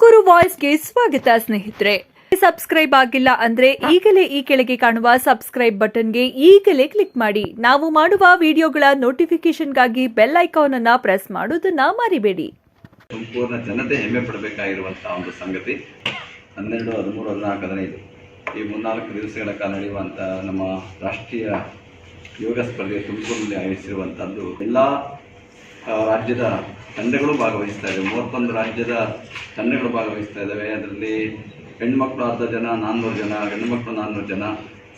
ತುಮಕೂರು ವಾಯ್ಸ್ಗೆ ಸ್ವಾಗತ ಸ್ನೇಹಿತರೆ. ಸಬ್ಸ್ಕ್ರೈಬ್ ಆಗಿಲ್ಲ ಅಂದ್ರೆ ಈಗಲೇ ಈ ಕೆಳಗೆ ಕಾಣುವ ಸಬ್ಸ್ಕ್ರೈಬ್ ಬಟನ್ಗೆ ಈಗಲೇ ಕ್ಲಿಕ್ ಮಾಡಿ. ನಾವು ಮಾಡುವ ವಿಡಿಯೋಗಳ ನೋಟಿಫಿಕೇಶನ್ಗಾಗಿ ಬೆಲ್ ಐಕಾನ್ ಅನ್ನ ಪ್ರೆಸ್ ಮಾಡೋದನ್ನ ಮರಿಬೇಡಿ. ಸಂಪೂರ್ಣ ಜನತೆ ಹೆಮ್ಮೆ ಪಡಬೇಕಾಗಿರುವಂತಹ ಒಂದು ಸಂಗತಿ 12, 13, 14, 15 ಈ 3-4 ದಿವಸಗಳ ಕಾಲ ನಡೆಯುವಂಥ ನಮ್ಮ ರಾಷ್ಟ್ರೀಯ ಯೋಗ ಸ್ಪರ್ಧೆ ತುಮಕೂರಿನಲ್ಲಿ ಆಯೋಜಿಸಿರುವಂಥದ್ದು ಎಲ್ಲ ರಾಜ್ಯದ ತಂಡಗಳು ಭಾಗವಹಿಸ್ತಾ ಇದ್ದಾವೆ. 31 ರಾಜ್ಯದ ತಂಡಗಳು ಭಾಗವಹಿಸ್ತಾ ಇದ್ದಾವೆ. ಅದರಲ್ಲಿ ಹೆಣ್ಮಕ್ಳು 10 ಜನ, 400 ಜನ, ಗಂಡು ಮಕ್ಕಳು 400 ಜನ,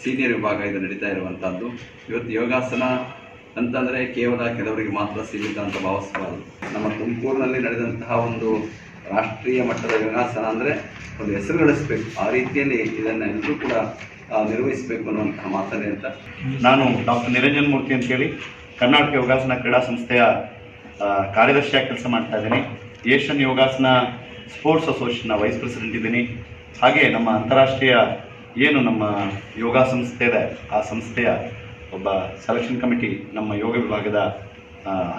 ಸೀನಿಯರ್ ವಿಭಾಗ ಇದು ನಡೀತಾ ಇರುವಂಥದ್ದು. ಇವತ್ತು ಯೋಗಾಸನ ಅಂತಂದರೆ ಕೇವಲ ಕೆಲವರಿಗೆ ಮಾತ್ರ ಸೀಮಿತ ಅಂತ ಭಾವಿಸಬಾರದು. ನಮ್ಮ ತುಮಕೂರಿನಲ್ಲಿ ನಡೆದಂತಹ ಒಂದು ರಾಷ್ಟ್ರೀಯ ಮಟ್ಟದ ಯೋಗಾಸನ ಅಂದರೆ ಒಂದು ಹೆಸರು ಗಳಿಸಬೇಕು. ಆ ರೀತಿಯಲ್ಲಿ ಇದನ್ನು ಎಲ್ಲರೂ ಕೂಡ ನಿರ್ವಹಿಸಬೇಕು ಅನ್ನುವಂತಹ ಮಾತನ್ನೇ ಅಂತ ನಾನು ಡಾಕ್ಟರ್ ನಿರಂಜನ್ ಮೂರ್ತಿ ಅಂತೇಳಿ ಕರ್ನಾಟಕ ಯೋಗಾಸನ ಕ್ರೀಡಾ ಸಂಸ್ಥೆಯ ಕಾರ್ಯದರ್ಶಿಯಾಗಿ ಕೆಲಸ ಮಾಡ್ತಾ ಇದ್ದೀನಿ. ಏಷ್ಯನ್ ಯೋಗಾಸನ ಸ್ಪೋರ್ಟ್ಸ್ ಅಸೋಸಿಯೇಷನ್ನ ವೈಸ್ ಪ್ರೆಸಿಡೆಂಟ್ ಇದ್ದೀನಿ. ಹಾಗೆ ನಮ್ಮ ಅಂತಾರಾಷ್ಟ್ರೀಯ ಏನು ನಮ್ಮ ಯೋಗ ಸಂಸ್ಥೆ ಇದೆ, ಆ ಸಂಸ್ಥೆಯ ಒಬ್ಬ ಸೆಲೆಕ್ಷನ್ ಕಮಿಟಿ, ನಮ್ಮ ಯೋಗ ವಿಭಾಗದ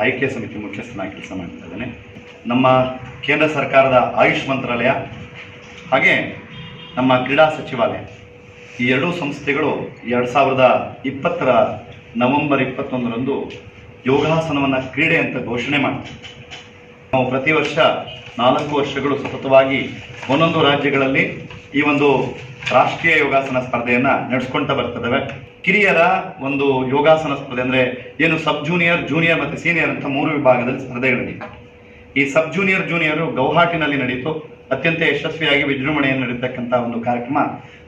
ಆಯ್ಕೆ ಸಮಿತಿ ಮುಖ್ಯಸ್ಥನಾಗಿ ಕೆಲಸ ಮಾಡ್ತಾ ಇದ್ದೇನೆ. ನಮ್ಮ ಕೇಂದ್ರ ಸರ್ಕಾರದ ಆಯುಷ್ ಮಂತ್ರಾಲಯ ಹಾಗೆ ನಮ್ಮ ಕ್ರೀಡಾ ಸಚಿವಾಲಯ ಈ ಎರಡೂ ಸಂಸ್ಥೆಗಳು 2020 ನವೆಂಬರ್ 21ರಂದು ಯೋಗಾಸನವನ್ನು ಕ್ರೀಡೆ ಅಂತ ಘೋಷಣೆ ಮಾಡ್ತೀವಿ. ನಾವು ಪ್ರತಿ ವರ್ಷ 4 ವರ್ಷಗಳು ಸತತವಾಗಿ ಒಂದೊಂದು ರಾಜ್ಯಗಳಲ್ಲಿ ಈ ಒಂದು ರಾಷ್ಟ್ರೀಯ ಯೋಗಾಸನ ಸ್ಪರ್ಧೆಯನ್ನು ನಡೆಸ್ಕೊಳ್ತಾ ಬರ್ತದವೆ. ಕಿರಿಯರ ಒಂದು ಯೋಗಾಸನ ಸ್ಪರ್ಧೆ ಅಂದರೆ ಏನು ಸಬ್ ಜೂನಿಯರ್, ಜೂನಿಯರ್ ಮತ್ತು ಸೀನಿಯರ್ ಅಂತ 3 ವಿಭಾಗದಲ್ಲಿ ಸ್ಪರ್ಧೆಗಳಿವೆ. ಈ ಸಬ್ ಜೂನಿಯರು ಗೌಹಾಟಿನಲ್ಲಿ ನಡೆಯಿತು. ಅತ್ಯಂತ ಯಶಸ್ವಿಯಾಗಿ ವಿಜೃಂಭಣೆಯನ್ನು ನಡೀತಕ್ಕಂಥ ಒಂದು ಕಾರ್ಯಕ್ರಮ.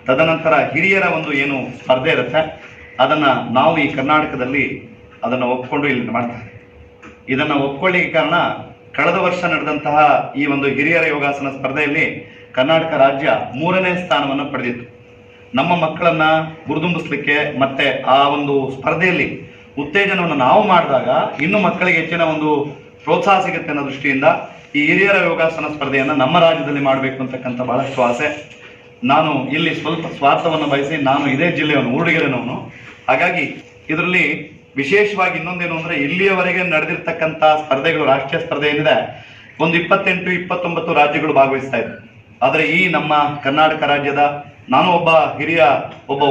ತದನಂತರ ಹಿರಿಯರ ಒಂದು ಏನು ಸ್ಪರ್ಧೆ ಇರುತ್ತೆ ಅದನ್ನು ನಾವು ಈ ಕರ್ನಾಟಕದಲ್ಲಿ ಅದನ್ನು ಒಪ್ಪಿಕೊಂಡು ಇಲ್ಲಿ ಮಾಡ್ತಾರೆ. ಇದನ್ನು ಒಪ್ಕೊಳ್ಳಿಕ್ಕೆ ಕಾರಣ ಕಳೆದ ವರ್ಷ ನಡೆದಂತಹ ಈ ಒಂದು ಹಿರಿಯರ ಯೋಗಾಸನ ಸ್ಪರ್ಧೆಯಲ್ಲಿ ಕರ್ನಾಟಕ ರಾಜ್ಯ 3ನೇ ಸ್ಥಾನವನ್ನು ಪಡೆದಿತ್ತು. ನಮ್ಮ ಮಕ್ಕಳನ್ನು ಗುರುತುಂಬಿಸ್ಲಿಕ್ಕೆ ಮತ್ತೆ ಆ ಒಂದು ಸ್ಪರ್ಧೆಯಲ್ಲಿ ಉತ್ತೇಜನವನ್ನು ನಾವು ಮಾಡಿದಾಗ ಇನ್ನು ಮಕ್ಕಳಿಗೆ ಹೆಚ್ಚಿನ ಒಂದು ಪ್ರೋತ್ಸಾಹ ಸಿಗುತ್ತೆ ಅನ್ನೋ ದೃಷ್ಟಿಯಿಂದ ಈ ಹಿರಿಯರ ಯೋಗಾಸನ ಸ್ಪರ್ಧೆಯನ್ನು ನಮ್ಮ ರಾಜ್ಯದಲ್ಲಿ ಮಾಡಬೇಕು ಅಂತಕ್ಕಂಥ ಬಹಳಷ್ಟು ಆಸೆ. ನಾನು ಇಲ್ಲಿ ಸ್ವಲ್ಪ ಸ್ವಾರ್ಥವನ್ನು ಬಯಸಿ ನಾನು ಇದೇ ಜಿಲ್ಲೆಯವನು, ಮೂಡಿಗೆರೆನವನು. ಹಾಗಾಗಿ ಇದರಲ್ಲಿ ವಿಶೇಷವಾಗಿ ಇನ್ನೊಂದೇನು ಅಂದರೆ ಇಲ್ಲಿಯವರೆಗೆ ನಡೆದಿರ್ತಕ್ಕಂಥ ಸ್ಪರ್ಧೆಗಳು, ರಾಷ್ಟ್ರೀಯ ಸ್ಪರ್ಧೆ ಏನಿದೆ, ಒಂದು 28, 29 ರಾಜ್ಯಗಳು ಭಾಗವಹಿಸ್ತಾ ಇದ್ದರು. ಆದರೆ ಈ ನಮ್ಮ ಕರ್ನಾಟಕ ರಾಜ್ಯದ ನಾನು ಒಬ್ಬ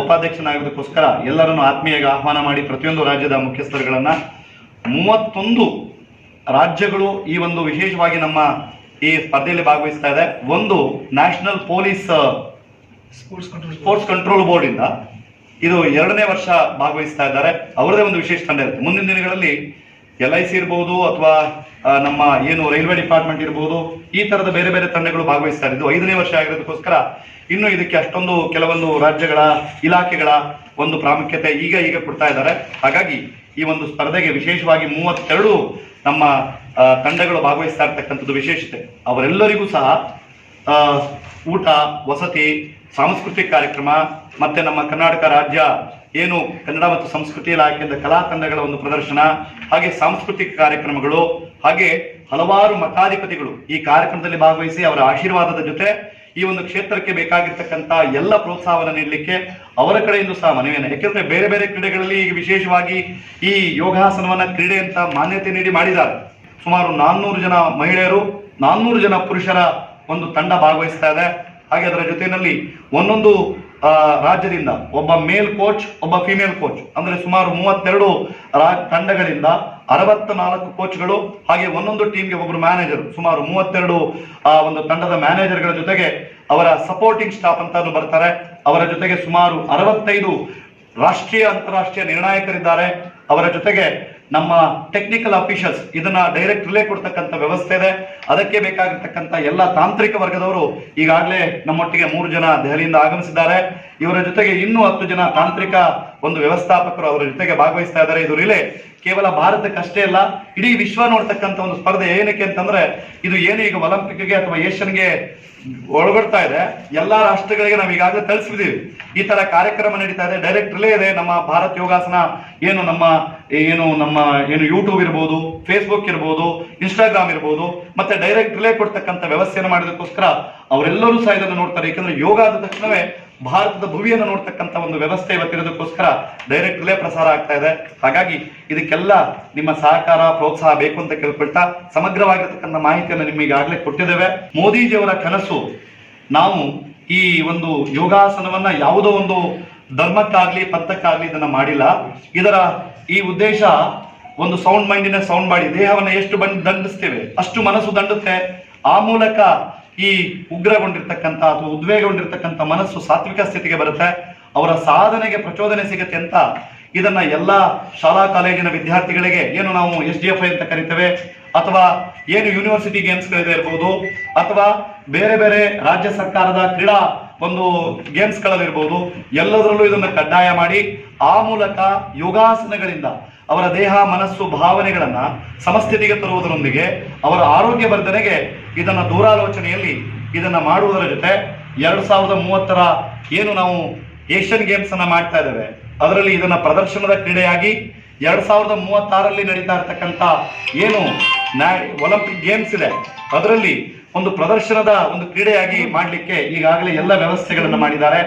ಉಪಾಧ್ಯಕ್ಷನಾಗೋದಕ್ಕೋಸ್ಕರ ಎಲ್ಲರನ್ನು ಆತ್ಮೀಯವಾಗಿ ಆಹ್ವಾನ ಮಾಡಿ ಪ್ರತಿಯೊಂದು ರಾಜ್ಯದ ಮುಖ್ಯಸ್ಥರುಗಳನ್ನು 31 ರಾಜ್ಯಗಳು ಈ ಒಂದು ವಿಶೇಷವಾಗಿ ನಮ್ಮ ಈ ಸ್ಪರ್ಧೆಯಲ್ಲಿ ಭಾಗವಹಿಸ್ತಾ ಇದೆ. ಒಂದು national police sports control board ಇಂದ ಇದು 2ನೇ ವರ್ಷ ಭಾಗವಹಿಸ್ತಾ ಇದ್ದಾರೆ. ಅವರದೇ ಒಂದು ವಿಶೇಷ ತಂಡ ಇರುತ್ತೆ. ಮುಂದಿನ ದಿನಗಳಲ್ಲಿ LIC ಇರ್ಬೋದು ಅಥವಾ ನಮ್ಮ ಏನು ರೈಲ್ವೆ ಡಿಪಾರ್ಟ್ಮೆಂಟ್ ಇರ್ಬೋದು, ಈ ತರದ ಬೇರೆ ಬೇರೆ ತಂಡಗಳು ಭಾಗವಹಿಸ್ತಾ ಇದ್ದು 5ನೇ ವರ್ಷ ಆಗಿರೋದಕ್ಕೋಸ್ಕರ ಇನ್ನು ಇದಕ್ಕೆ ಅಷ್ಟೊಂದು ಕೆಲವೊಂದು ರಾಜ್ಯಗಳ ಇಲಾಖೆಗಳ ಒಂದು ಪ್ರಾಮುಖ್ಯತೆ ಈಗ ಕೊಡ್ತಾ ಇದ್ದಾರೆ. ಹಾಗಾಗಿ ಈ ಒಂದು ಸ್ಪರ್ಧೆಗೆ ವಿಶೇಷವಾಗಿ 32 ನಮ್ಮ ತಂಡಗಳು ಭಾಗವಹಿಸ್ತಾ ಇರ್ತಕ್ಕಂಥದ್ದು ವಿಶೇಷತೆ. ಅವರೆಲ್ಲರಿಗೂ ಸಹ ಊಟ, ವಸತಿ, ಸಾಂಸ್ಕೃತಿಕ ಕಾರ್ಯಕ್ರಮ ಮತ್ತೆ ನಮ್ಮ ಕರ್ನಾಟಕ ರಾಜ್ಯ ಏನು ಕನ್ನಡ ಮತ್ತು ಸಂಸ್ಕೃತಿ ಇಲಾಖೆಯಿಂದ ಕಲಾ ತಂಡಗಳ ಒಂದು ಪ್ರದರ್ಶನ, ಹಾಗೆ ಸಾಂಸ್ಕೃತಿಕ ಕಾರ್ಯಕ್ರಮಗಳು, ಹಾಗೆ ಹಲವಾರು ಮಠಾಧಿಪತಿಗಳು ಈ ಕಾರ್ಯಕ್ರಮದಲ್ಲಿ ಭಾಗವಹಿಸಿ ಅವರ ಆಶೀರ್ವಾದದ ಜೊತೆ ಈ ಒಂದು ಕ್ಷೇತ್ರಕ್ಕೆ ಬೇಕಾಗಿರ್ತಕ್ಕಂಥ ಎಲ್ಲ ಪ್ರೋತ್ಸಾಹವನ್ನು ನೀಡಲಿಕ್ಕೆ ಅವರ ಕಡೆಯಿಂದ ಸಹ ಮನವಿಯನ್ನು. ಯಾಕೆಂದ್ರೆ ಬೇರೆ ಬೇರೆ ಕ್ರೀಡೆಗಳಲ್ಲಿ ಈಗ ವಿಶೇಷವಾಗಿ ಈ ಯೋಗಾಸನವನ್ನ ಕ್ರೀಡೆ ಅಂತ ಮಾನ್ಯತೆ ನೀಡಿ ಮಾಡಿದ್ದಾರೆ. ಸುಮಾರು 400 ಜನ ಮಹಿಳೆಯರು, 400 ಜನ ಪುರುಷರ ಒಂದು ತಂಡ ಭಾಗವಹಿಸ್ತಾ ಇದೆ. ಹಾಗೆ ಅದರ ಜೊತೆಯಲ್ಲಿ ಒಂದೊಂದು ರಾಜ್ಯದಿಂದ ಒಬ್ಬ ಮೇಲ್ ಕೋಚ್, ಒಬ್ಬ ಫಿಮೇಲ್ ಕೋಚ್, ಅಂದ್ರೆ ಸುಮಾರು 32 ತಂಡಗಳಿಂದ 64 ಕೋಚ್ಗಳು, ಹಾಗೆ ಒಂದೊಂದು ಟೀಮ್ಗೆ ಒಬ್ಬರು ಮ್ಯಾನೇಜರ್, ಸುಮಾರು 32 ಒಂದು ತಂಡದ ಮ್ಯಾನೇಜರ್ಗಳ ಜೊತೆಗೆ ಅವರ ಸಪೋರ್ಟಿಂಗ್ ಸ್ಟಾಫ್ ಅಂತಾನು ಬರ್ತಾರೆ. ಅವರ ಜೊತೆಗೆ ಸುಮಾರು 65 ರಾಷ್ಟ್ರೀಯ ಅಂತಾರಾಷ್ಟ್ರೀಯ ನಿರ್ಣಾಯಕರಿದ್ದಾರೆ. ಅವರ ಜೊತೆಗೆ ನಮ್ಮ ಟೆಕ್ನಿಕಲ್ ಅಫಿಷಿಯಲ್ಸ್, ಇದನ್ನ ಡೈರೆಕ್ಟ್ ರಿಲೇ ಕೊಡ್ತಕ್ಕಂಥ ವ್ಯವಸ್ಥೆ ಇದೆ. ಅದಕ್ಕೆ ಬೇಕಾಗಿರ್ತಕ್ಕಂಥ ಎಲ್ಲ ತಾಂತ್ರಿಕ ವರ್ಗದವರು ಈಗಾಗಲೇ ನಮ್ಮೊಟ್ಟಿಗೆ 3 ಜನ ದೆಹಲಿಯಿಂದ ಆಗಮಿಸಿದ್ದಾರೆ. ಇವರ ಜೊತೆಗೆ ಇನ್ನೂ 10 ಜನ ತಾಂತ್ರಿಕ ಒಂದು ವ್ಯವಸ್ಥಾಪಕರು ಅವರ ಜೊತೆಗೆ ಭಾಗವಹಿಸ್ತಾ ಇದ್ದಾರೆ. ಇದು ರಿಲೇ ಕೇವಲ ಭಾರತಕ್ಕಷ್ಟೇ ಅಲ್ಲ, ಇಡೀ ವಿಶ್ವ ನೋಡ್ತಕ್ಕಂಥ ಒಂದು ಸ್ಪರ್ಧೆ. ಏನಕ್ಕೆ ಅಂತಂದ್ರೆ ಇದು ಏನು ಈಗ ಒಲಿಂಪಿಕ್ಗೆ ಅಥವಾ ಏಷ್ಯನ್ಗೆ ಒಳಗಡ್ತಾ ಇದೆ, ಎಲ್ಲಾ ರಾಷ್ಟ್ರಗಳಿಗೆ ನಾವು ಈಗಾಗಲೇ ತಲುಪಿಸಿದೀವಿ. ಈ ತರ ಕಾರ್ಯಕ್ರಮ ನಡೀತಾ ಇದೆ. ಡೈರೆಕ್ಟ್ ರಿಲೇ ಇದೆ. ನಮ್ಮ ಭಾರತ್ ಯೋಗಾಸನ ಏನು ಯೂಟ್ಯೂಬ್ ಇರ್ಬೋದು, ಫೇಸ್ಬುಕ್ ಇರ್ಬೋದು, ಇನ್ಸ್ಟಾಗ್ರಾಮ್ ಇರ್ಬೋದು, ಮತ್ತೆ ಡೈರೆಕ್ಟ್ ರಿಲೇ ಕೊಡ್ತಕ್ಕಂಥ ವ್ಯವಸ್ಥೆಯನ್ನು ಮಾಡೋದಕ್ಕೋಸ್ಕರ ಅವರೆಲ್ಲರೂ ಸಹ ಇದನ್ನು ನೋಡ್ತಾರೆ. ಯಾಕಂದ್ರೆ ಯೋಗ ಆದ ತಕ್ಷಣವೇ ಭಾರತದ ಭುವಿಯನ್ನು ನೋಡ್ತಕ್ಕಂಥ ಒಂದು ವ್ಯವಸ್ಥೆ ಇವತ್ತಿರೋದಕ್ಕೋಸ್ಕರ ಡೈರೆಕ್ಟ್ ರಿಲೇ ಪ್ರಸಾರ ಆಗ್ತಾ ಇದೆ. ಹಾಗಾಗಿ ಇದಕ್ಕೆಲ್ಲ ನಿಮ್ಮ ಸಹಕಾರ ಪ್ರೋತ್ಸಾಹ ಬೇಕು ಅಂತ ಕೇಳ್ಕೊಳ್ತಾ ಸಮಗ್ರವಾಗಿರ್ತಕ್ಕಂಥ ಮಾಹಿತಿಯನ್ನು ನಿಮಗೆ ಈಗಾಗಲೇ ಕೊಟ್ಟಿದ್ದೇವೆ. ಮೋದಿಜಿಯವರ ಕನಸು ನಾವು ಈ ಒಂದು ಯೋಗಾಸನವನ್ನ ಯಾವುದೋ ಒಂದು ಧರ್ಮಕ್ಕಾಗ್ಲಿ ಪಂಥಕ್ಕಾಗ್ಲಿ ಇದನ್ನ ಮಾಡಿಲ್ಲ. ಇದರ ಈ ಉದ್ದೇಶ ಒಂದು ಸೌಂಡ್ ಮೈಂಡಿನ ಸೌಂಡ್ ಮಾಡಿ ದೇಹವನ್ನ ಎಷ್ಟು ದಂಡಿಸ್ತೇವೆ ಅಷ್ಟು ಮನಸ್ಸು ದಂಡುತ್ತೆ. ಆ ಮೂಲಕ ಈ ಉಗ್ರಗೊಂಡಿರ್ತಕ್ಕಂಥ ಅಥವಾ ಉದ್ವೇಗಗೊಂಡಿರ್ತಕ್ಕಂಥ ಮನಸ್ಸು ಸಾತ್ವಿಕ ಸ್ಥಿತಿಗೆ ಬರುತ್ತೆ, ಅವರ ಸಾಧನೆಗೆ ಪ್ರಚೋದನೆ ಸಿಗುತ್ತೆ ಅಂತ ಇದನ್ನ ಎಲ್ಲ ಶಾಲಾ ಕಾಲೇಜಿನ ವಿದ್ಯಾರ್ಥಿಗಳಿಗೆ, ಏನು ನಾವು SDFI ಅಂತ ಕರಿತೇವೆ, ಅಥವಾ ಏನು ಯೂನಿವರ್ಸಿಟಿ ಗೇಮ್ಸ್ಗಳಿದೆ ಇರ್ಬೋದು, ಅಥವಾ ಬೇರೆ ಬೇರೆ ರಾಜ್ಯ ಸರ್ಕಾರದ ಕ್ರೀಡಾ ಒಂದು ಗೇಮ್ಸ್ಗಳಲ್ಲಿರ್ಬೋದು, ಎಲ್ಲದರಲ್ಲೂ ಇದನ್ನು ಕಡ್ಡಾಯ ಮಾಡಿ ಆ ಮೂಲಕ ಯೋಗಾಸನಗಳಿಂದ ಅವರ ದೇಹ ಮನಸ್ಸು ಭಾವನೆಗಳನ್ನ ಸಮಸ್ಥಿತಿಗೆ ತರುವುದರೊಂದಿಗೆ ಅವರ ಆರೋಗ್ಯ ವರ್ಧನೆಗೆ ಇದನ್ನ ದೂರಾಲೋಚನೆಯಲ್ಲಿ ಇದನ್ನ ಮಾಡುವುದರ ಜೊತೆ 2030 ಏನು ನಾವು ಏಷ್ಯನ್ ಗೇಮ್ಸ್ ಅನ್ನ ಮಾಡ್ತಾ ಇದ್ದೇವೆ, ಅದರಲ್ಲಿ ಇದನ್ನ ಪ್ರದರ್ಶನದ ಕ್ರೀಡೆಯಾಗಿ 2036 ನಡೀತಾ ಇರತಕ್ಕಂತ ಏನು ಒಲಿಂಪಿಕ್ ಗೇಮ್ಸ್ ಇದೆ ಅದರಲ್ಲಿ ಒಂದು ಪ್ರದರ್ಶನದ ಒಂದು ಕ್ರೀಡೆಯಾಗಿ ಮಾಡಲಿಕ್ಕೆ ಈಗಾಗಲೇ ಎಲ್ಲ ವ್ಯವಸ್ಥೆಗಳನ್ನು ಮಾಡಿದ್ದಾರೆ.